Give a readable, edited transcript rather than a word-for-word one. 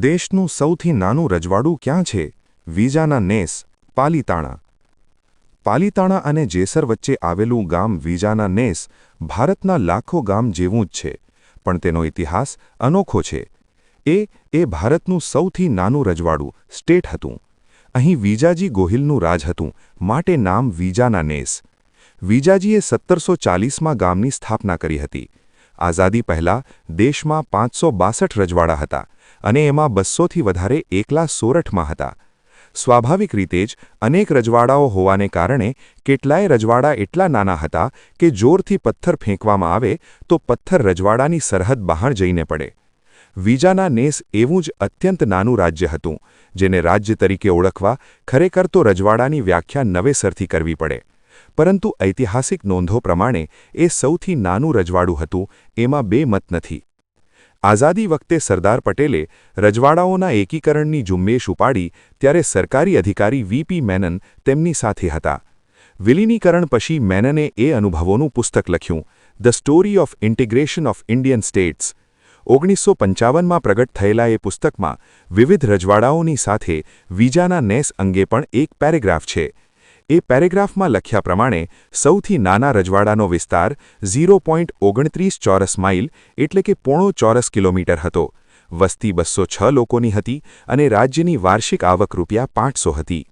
દેશનું સૌથી નાનું રજવાડું ક્યાં છે? વીજાના નેસ, પાલીતાણા. પાલીતાણા અને જેસર વચ્ચે આવેલું ગામ વીજાના નેસ ભારતના લાખો ગામ જેવું જ છે, પણ તેનો ઇતિહાસ અનોખો છે. એ ભારતનું સૌથી નાનું રજવાડું સ્ટેટ હતું. અહીં વીજાજી ગોહિલનું રાજ હતું, માટે નામ વીજાના નેસ. વીજાજીએ 1740માં ગામની સ્થાપના કરી હતી. આઝાદી પહેલાં દેશમાં 562 રજવાડા હતા અને એમાં 200થી વધારે એકલા સોરઠમાં હતા. સ્વાભાવિક રીતે જ અનેક રજવાડાઓ હોવાને કારણે કેટલાય રજવાડા એટલા નાના હતા કે જોરથી પથ્થર ફેંકવામાં આવે તો પથ્થર રજવાડાની સરહદ બહાર જઈને પડે. વીજાના નેસ એવું જ અત્યંત નાનું રાજ્ય હતું, જેને રાજ્ય તરીકે ઓળખવા ખરેખર તો રજવાડાની વ્યાખ્યા નવેસરથી કરવી પડે. પરંતુ ઐતિહાસિક નોંધો પ્રમાણે એ સૌથી નાનું રજવાડું હતું, એમાં બે મત નથી. આઝાદી વખતે સરદાર પટેલે રજવાડાઓના એકીકરણની ઝુંબેશ ઉપાડી ત્યારે સરકારી અધિકારી વીપી મેનન તેમની સાથે હતા. વિલીનીકરણ પછી મેનને એ અનુભવોનું પુસ્તક લખ્યું, the story of integration of Indian states. 1955માં પ્રગટ થયેલા એ પુસ્તકમાં વિવિધ રજવાડાઓની સાથે વીજાના નેસ અંગે પણ એક પેરેગ્રાફ છે. એ પેરેગ્રાફમાં લખ્યા પ્રમાણે સૌથી નાના રજવાડાનો વિસ્તાર 0.29 ચોરસ માઇલ એટલે કે 0.25 ચોરસ કિલોમીટર હતો. વસ્તી 206 લોકોની હતી અને રાજ્યની વાર્ષિક આવક ₹500 હતી.